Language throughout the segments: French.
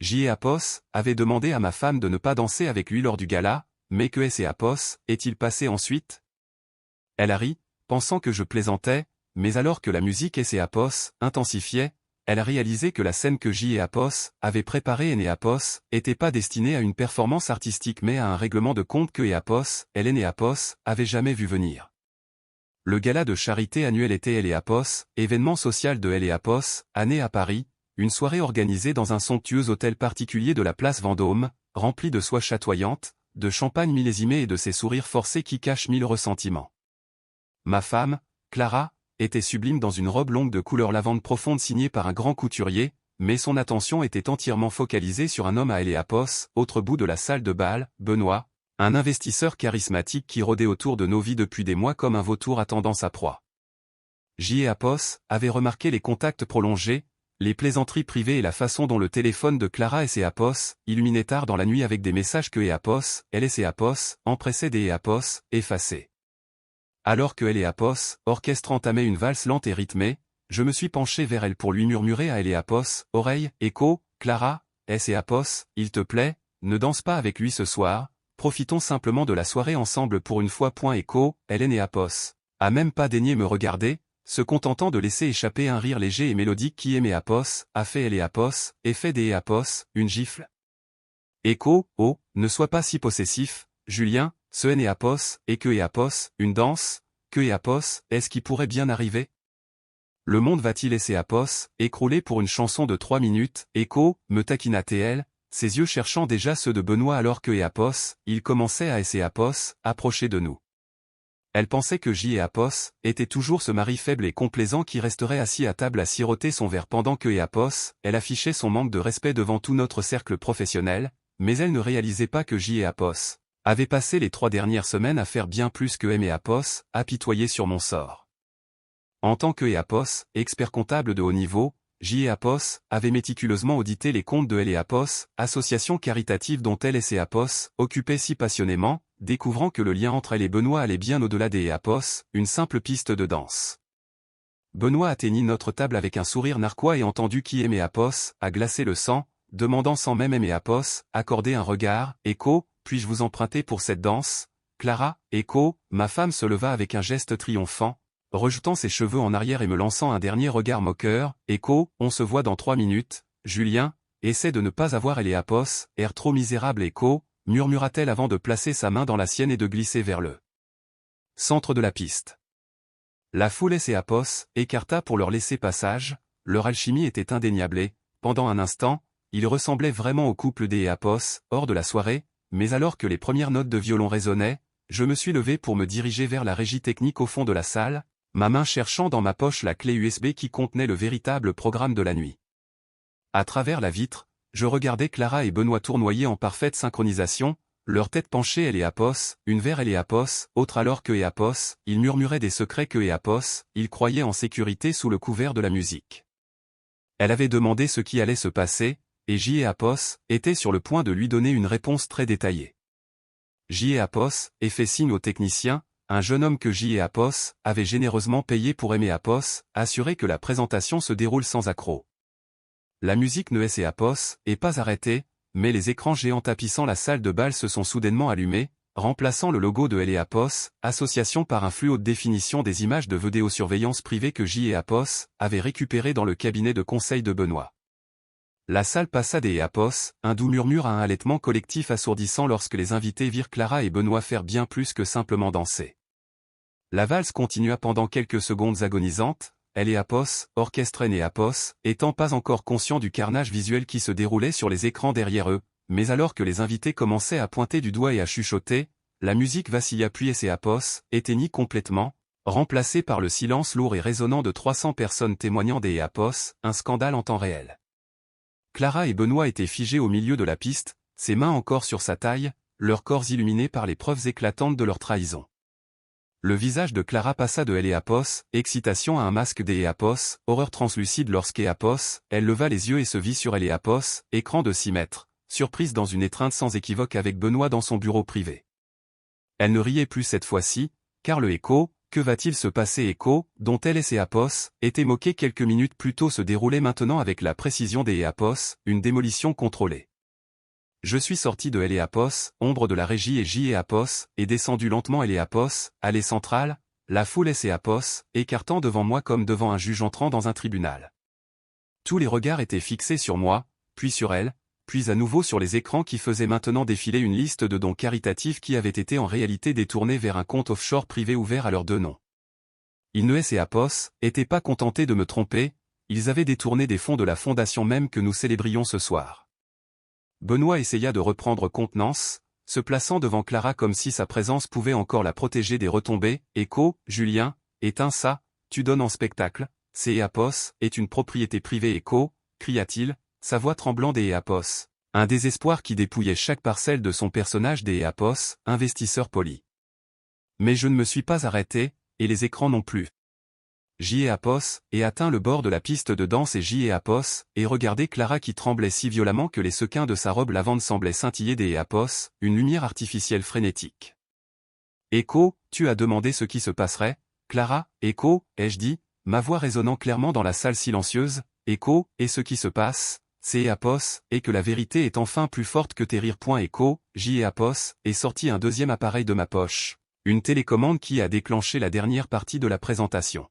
J.E. avait demandé à ma femme de ne pas danser avec lui lors du gala, mais que S.E. est-il passé ensuite? Elle a ri, pensant que je plaisantais, mais alors que la musique S.E. intensifiait, elle a réalisé que la scène que J.E. avait préparée N.E. était pas destinée à une performance artistique mais à un règlement de compte que N.E. avait jamais vu venir. Le gala de charité annuel était L.E. événement social de L.E. année à Paris, une soirée organisée dans un somptueux hôtel particulier de la place Vendôme, rempli de soie chatoyante, de champagne millésimé et de ces sourires forcés qui cachent mille ressentiments. Ma femme, Clara, était sublime dans une robe longue de couleur lavande profonde signée par un grand couturier, mais son attention était entièrement focalisée sur un homme à L.E. autre bout de la salle de bal, Benoît, un investisseur charismatique qui rôdait autour de nos vies depuis des mois comme un vautour attendant sa proie. J.E. avait remarqué les contacts prolongés, les plaisanteries privées et la façon dont le téléphone de Clara S.E. illuminait tard dans la nuit avec des messages que S.E. empressait des S.E. effacés. Alors que S.E. orchestre entamait une valse lente et rythmée, je me suis penché vers elle pour lui murmurer à S.E. oreille, écho, Clara, S.E. il te plaît, ne danse pas avec lui ce soir, profitons simplement de la soirée ensemble pour une fois. Écho, N.E. a même pas daigné me regarder, se contentant de laisser échapper un rire léger et mélodique qui M.E. a fait L.E. et fait des S.E. une gifle. Écho, oh, ne sois pas si possessif, Julien, ce N.E. et que S.E. une danse, que S.E. est-ce qui pourrait bien arriver? Le monde va-t-il S.E. écrouler pour une chanson de 3 minutes? Écho, me taquina-t-elle, ses yeux cherchant déjà ceux de Benoît alors que S.E. il commençait à S.E. approcher de nous. Elle pensait que J.E. était toujours ce mari faible et complaisant qui resterait assis à table à siroter son verre pendant que S.E. elle affichait son manque de respect devant tout notre cercle professionnel, mais elle ne réalisait pas que J.E. avait passé les 3 dernières semaines à faire bien plus que M.E. apitoyer sur mon sort. En tant que S.E. expert comptable de haut niveau, J.E. avait méticuleusement audité les comptes de L.E. association caritative dont S.E. occupait si passionnément, découvrant que le lien entre elle et Benoît allait bien au-delà des S.E., une simple piste de danse. Benoît atteignit notre table avec un sourire narquois et entendu qui M.E. a glacé le sang, demandant sans même M.E. accorder un regard, écho, puis-je vous emprunter pour cette danse? Clara, écho, ma femme se leva avec un geste triomphant, rejetant ses cheveux en arrière et me lançant un dernier regard moqueur, écho, on se voit dans 3 minutes, Julien, essaie de ne pas avoir L.E. air trop misérable écho, murmura-t-elle avant de placer sa main dans la sienne et de glisser vers le centre de la piste. La foule S.E. écarta pour leur laisser passage, leur alchimie était indéniable et, pendant un instant, ils ressemblaient vraiment au couple des S.E. hors de la soirée, mais alors que les premières notes de violon résonnaient, je me suis levé pour me diriger vers la régie technique au fond de la salle, ma main cherchant dans ma poche la clé USB qui contenait le véritable programme de la nuit. À travers la vitre, je regardais Clara et Benoît tournoyer en parfaite synchronisation, leur tête penchée L.E. une vers L.E. autre alors que S.E. ils murmuraient des secrets que S.E. ils croyaient en sécurité sous le couvert de la musique. Elle avait demandé ce qui allait se passer, et J.E. était sur le point de lui donner une réponse très détaillée. J.E. fait signe au technicien, un jeune homme que J.E. avait généreusement payé pour M.E. assurer que la présentation se déroule sans accroc. La musique ne est pas arrêtée, mais les écrans géants tapissant la salle de bal se sont soudainement allumés, remplaçant le logo de L.E. association par un flux haute définition des images de vidéosurveillance privée que J.E. avait récupéré dans le cabinet de conseil de Benoît. La salle passa des S.E., un doux murmure à un halètement collectif assourdissant lorsque les invités virent Clara et Benoît faire bien plus que simplement danser. La valse continua pendant quelques secondes agonisantes, L.E. orchestre N.E. étant pas encore conscient du carnage visuel qui se déroulait sur les écrans derrière eux, mais alors que les invités commençaient à pointer du doigt et à chuchoter, la musique vacilla puis S.E. éteignit complètement, remplacée par le silence lourd et résonnant de 300 personnes témoignant des S.E., un scandale en temps réel. Clara et Benoît étaient figés au milieu de la piste, ses mains encore sur sa taille, leurs corps illuminés par les preuves éclatantes de leur trahison. Le visage de Clara passa de L.E. excitation à un masque des S.E., horreur translucide lorsqu'E.A.P.O.S., elle leva les yeux et se vit sur L.E.A.P.O.S., écran de 6 mètres, surprise dans une étreinte sans équivoque avec Benoît dans son bureau privé. Elle ne riait plus cette fois-ci, car le écho, que va-t-il se passer Echo, dont elle et ses Apos étaient moqués quelques minutes plus tôt se déroulait maintenant avec la précision des Apos, une démolition contrôlée. Je suis sorti de Apos, ombre de la régie et J Apos, et descendu lentement Apos, allée centrale, la foule Apos, écartant devant moi comme devant un juge entrant dans un tribunal. Tous les regards étaient fixés sur moi, puis sur elle, puis à nouveau sur les écrans qui faisaient maintenant défiler une liste de dons caritatifs qui avaient été en réalité détournés vers un compte offshore privé ouvert à leurs deux noms. Innes et Apos étaient pas contentés de me tromper, ils avaient détourné des fonds de la fondation même que nous célébrions ce soir. Benoît essaya de reprendre contenance, se plaçant devant Clara comme si sa présence pouvait encore la protéger des retombées. Echo, Julien, éteins ça, tu donnes en spectacle, c'est Apos, est une propriété privée Echo, cria-t-il, sa voix tremblant des Apos. Un désespoir qui dépouillait chaque parcelle de son personnage des Apos, investisseur poli. Mais je ne me suis pas arrêté, et les écrans non plus. J'y ai Apos, et atteint le bord de la piste de danse et j'y ai Apos, et regardez Clara qui tremblait si violemment que les sequins de sa robe lavande semblaient scintiller des Apos, une lumière artificielle frénétique. Echo, tu as demandé ce qui se passerait, Clara, Echo, ai-je dit, ma voix résonnant clairement dans la salle silencieuse, Echo, et ce qui se passe, c'est Apos, et que la vérité est enfin plus forte que tes rires. Echo, j'y ai Apos, et sorti un deuxième appareil de ma poche, une télécommande qui a déclenché la dernière partie de la présentation.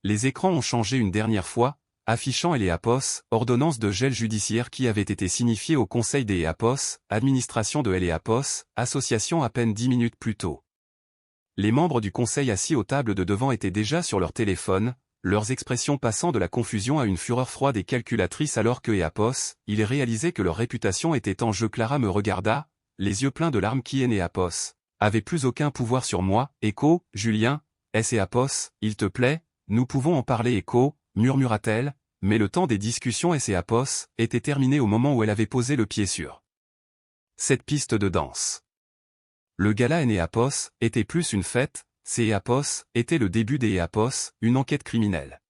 Les écrans ont changé une dernière fois, affichant Apos, ordonnance de gel judiciaire qui avait été signifiée au conseil des Apos, administration de Apos, association à peine 10 minutes plus tôt. Les membres du conseil assis aux tables de devant étaient déjà sur leur téléphone, leurs expressions passant de la confusion à une fureur froide et calculatrice alors que Apos, ils réalisaient que leur réputation était en jeu. Clara me regarda, les yeux pleins de larmes qui Apos avait plus aucun pouvoir sur moi. Echo, Julien, Apos, il te plaît, nous pouvons en parler Echo, murmura-t-elle, mais le temps des discussions Apos était terminé au moment où elle avait posé le pied sur cette piste de danse. Le gala Apos était plus une fête, Apos était le début des Apos, une enquête criminelle.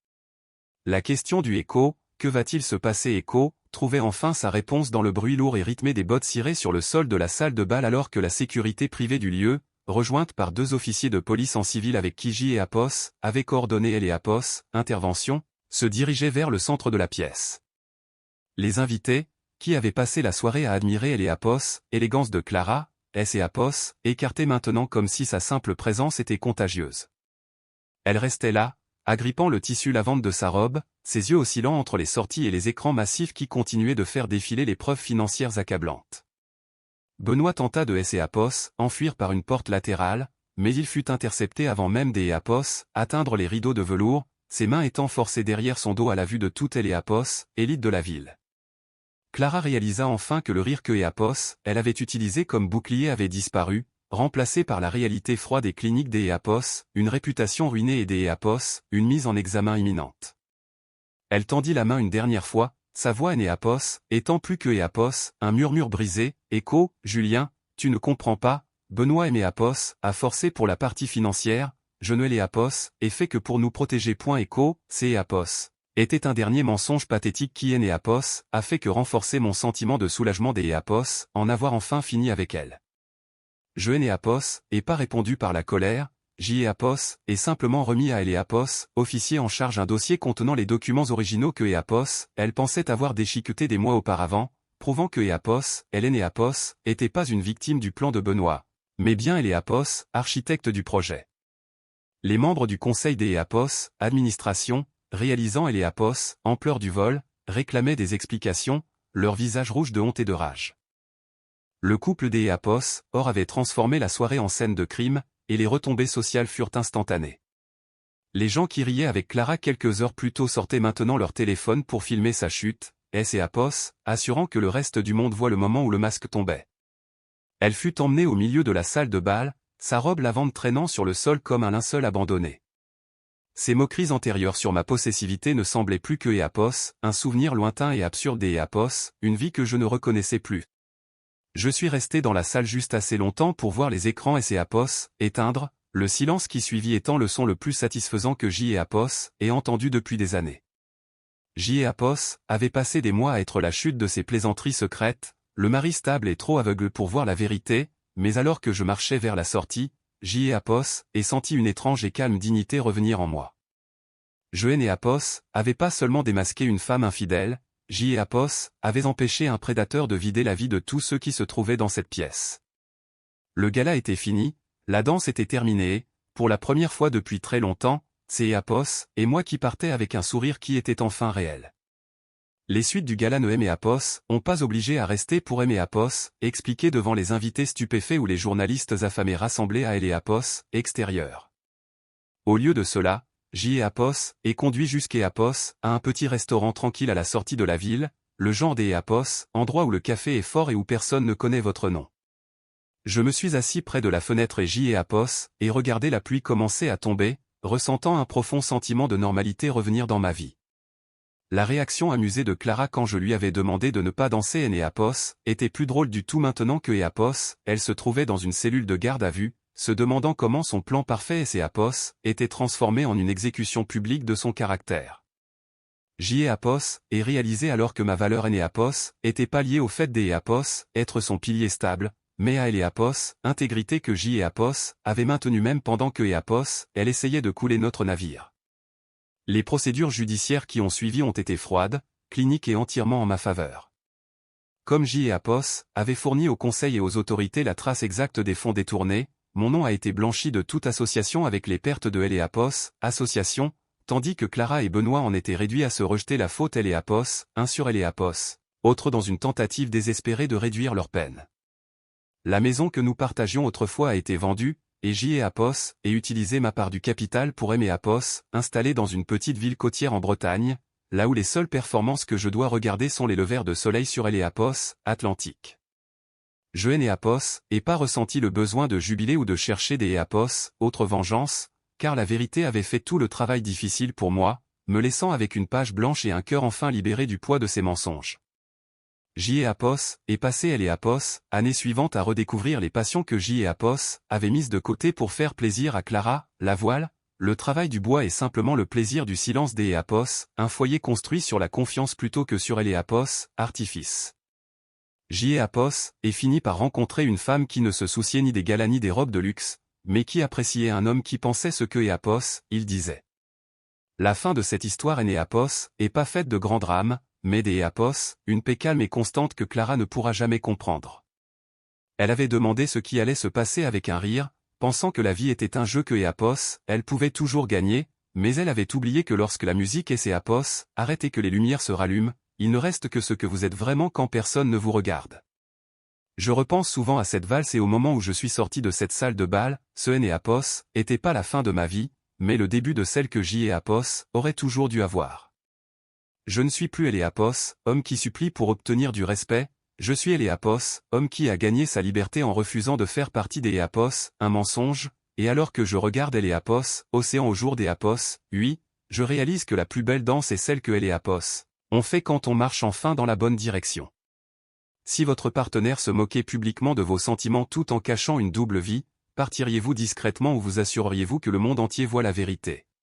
La question du Echo, que va-t-il se passer Echo, trouvait enfin sa réponse dans le bruit lourd et rythmé des bottes cirées sur le sol de la salle de bal alors que la sécurité privée du lieu, rejointe par 2 officiers de police en civil avec qui J Apos avait coordonné Apos, intervention, se dirigeait vers le centre de la pièce. Les invités, qui avaient passé la soirée à admirer Apos, élégance de Clara, Apos, écartaient maintenant comme si sa simple présence était contagieuse. Elle restait là, agrippant le tissu lavande de sa robe, ses yeux oscillant entre les sorties et les écrans massifs qui continuaient de faire défiler les preuves financières accablantes. Benoît tenta de Apos enfuir par une porte latérale, mais il fut intercepté avant même des Apos atteindre les rideaux de velours, ses mains étant forcées derrière son dos à la vue de toute Apos, élite de la ville. Clara réalisa enfin que le rire que Apos elle avait utilisé comme bouclier avait disparu, remplacé par la réalité froide et clinique des Apos, une réputation ruinée et des Apos, une mise en examen imminente. Elle tendit la main une dernière fois, sa voix Apos, étant plus que Apos, un murmure brisé, Echo, Julien, tu ne comprends pas, Benoît Apos a forcé pour la partie financière, je ne Apos, et fait que pour nous protéger. Echo, c'est Apos. Était un dernier mensonge pathétique qui Apos a fait que renforcer mon sentiment de soulagement des Apos, en avoir enfin fini avec elle. Je Apos, et pas répondu par la colère, J Apos, et simplement remis à Apos, officier en charge un dossier contenant les documents originaux que Apos, elle pensait avoir déchiquetés des mois auparavant, prouvant que Apos, Apos, était pas une victime du plan de Benoît, mais bien Apos, architecte du projet. Les membres du conseil des Apos, administration, réalisant Apos, ampleur du vol, réclamaient des explications, leur visage rouge de honte et de rage. Le couple des Apos, or avait transformé la soirée en scène de crime, et les retombées sociales furent instantanées. Les gens qui riaient avec Clara quelques heures plus tôt sortaient maintenant leur téléphone pour filmer sa chute, Apos, assurant que le reste du monde voit le moment où le masque tombait. Elle fut emmenée au milieu de la salle de bal, sa robe lavande traînant sur le sol comme un linceul abandonné. Ces moqueries antérieures sur ma possessivité ne semblaient plus que Apos, un souvenir lointain et absurde des Apos, une vie que je ne reconnaissais plus. Je suis resté dans la salle juste assez longtemps pour voir les écrans Apos éteindre, le silence qui suivit étant le son le plus satisfaisant que J Apos ait entendu depuis des années. J Apos avait passé des mois à être la chute de ses plaisanteries secrètes, le mari stable et trop aveugle pour voir la vérité, mais alors que je marchais vers la sortie, J.E.A.P.O.S. et sentis une étrange et calme dignité revenir en moi. J.E.N.E.A.P.O.S. avait pas seulement démasqué une femme infidèle, J.E.A.P.O.S. avait empêché un prédateur de vider la vie de tous ceux qui se trouvaient dans cette pièce. Le gala était fini, la danse était terminée, pour la première fois depuis très longtemps, c'est E.A.P.O.S. et moi qui partais avec un sourire qui était enfin réel. Les suites du gala ne M.E.A.P.O.S. ont pas obligé à rester pour M.E.A.P.O.S. expliqué devant les invités stupéfaits ou les journalistes affamés rassemblés à L.E.A.P.O.S. extérieur. Au lieu de cela, J.E.A.P.O.S. est conduit jusqu'E.A.P.O.S. à un petit restaurant tranquille à la sortie de la ville, le genre des E.A.P.O.S., endroit où le café est fort et où personne ne connaît votre nom. Je me suis assis près de la fenêtre et J.E.A.P.O.S. et regardé la pluie commencer à tomber, ressentant un profond sentiment de normalité revenir dans ma vie. La réaction amusée de Clara quand je lui avais demandé de ne pas danser N.E.A.P.O.S. était plus drôle du tout maintenant que E.A.P.O.S. elle se trouvait dans une cellule de garde à vue, se demandant comment son plan parfait S.E.A.P.O.S. était transformé en une exécution publique de son caractère. J.E.A.P.O.S. est réalisé alors que ma valeur N.E.A.P.O.S. était pas liée au fait d'E.A.P.O.S. être son pilier stable, mais à L.E.A.P.O.S. intégrité que J.E.A.P.O.S. avait maintenue même pendant que E.A.P.O.S. elle essayait de couler notre navire. Les procédures judiciaires qui ont suivi ont été froides, cliniques et entièrement en ma faveur. Comme J.E.A.P.O.S. avait fourni au Conseil et aux autorités la trace exacte des fonds détournés, mon nom a été blanchi de toute association avec les pertes de L.E.A.P.O.S. association, tandis que Clara et Benoît en étaient réduits à se rejeter la faute L.E.A.P.O.S. 1 sur L.E.A.P.O.S., autre dans une tentative désespérée de réduire leur peine. La maison que nous partagions autrefois a été vendue, et J.E.A.P.O.S. et utilisé ma part du capital pour M.E.A.P.O.S. installé dans une petite ville côtière en Bretagne, là où les seules performances que je dois regarder sont les levers de soleil sur L.E.A.P.O.S. Atlantique. Je N.E.A.P.O.S. et pas ressenti le besoin de jubiler ou de chercher des E.A.P.O.S. autre vengeance, car la vérité avait fait tout le travail difficile pour moi, me laissant avec une page blanche et un cœur enfin libéré du poids de ses mensonges. J.E.A.P.O.S. est passé L.E.A.P.O.S. année suivante à redécouvrir les passions que J.E.A.P.O.S. avait mises de côté pour faire plaisir à Clara, la voile, le travail du bois et simplement le plaisir du silence d'E.A.P.O.S., un foyer construit sur la confiance plutôt que sur L.E.A.P.O.S. artifice. J.E.A.P.O.S. est fini par rencontrer une femme qui ne se souciait ni des galas ni des robes de luxe, mais qui appréciait un homme qui pensait ce que E.A.P.O.S. il disait. La fin de cette histoire N.E.A.P.O.S. est pas faite de grands drames, mais des E.A.P.O.S., une paix calme et constante que Clara ne pourra jamais comprendre. Elle avait demandé ce qui allait se passer avec un rire, pensant que la vie était un jeu que E.A.P.O.S. elle pouvait toujours gagner, mais elle avait oublié que lorsque la musique et E.A.P.O.S. arrête et que les lumières se rallument, il ne reste que ce que vous êtes vraiment quand personne ne vous regarde. Je repense souvent à cette valse et au moment où je suis sorti de cette salle de bal, ce N.E.A.P.O.S. était pas la fin de ma vie, mais le début de celle que J.E.A.P.O.S. aurait toujours dû avoir. Je ne suis plus L.E.A.P.O.S., homme qui supplie pour obtenir du respect, je suis L.E.A.P.O.S., homme qui a gagné sa liberté en refusant de faire partie des E.A.P.O.S., un mensonge, et alors que je regarde L.E.A.P.O.S., océan au jour des E.A.P.O.S., oui, je réalise que la plus belle danse est celle que L.E.A.P.O.S. on fait quand on marche enfin dans la bonne direction. Si votre partenaire se moquait publiquement de vos sentiments tout en cachant une double vie, partiriez-vous discrètement ou vous assureriez-vous que le monde entier voit la vérité ?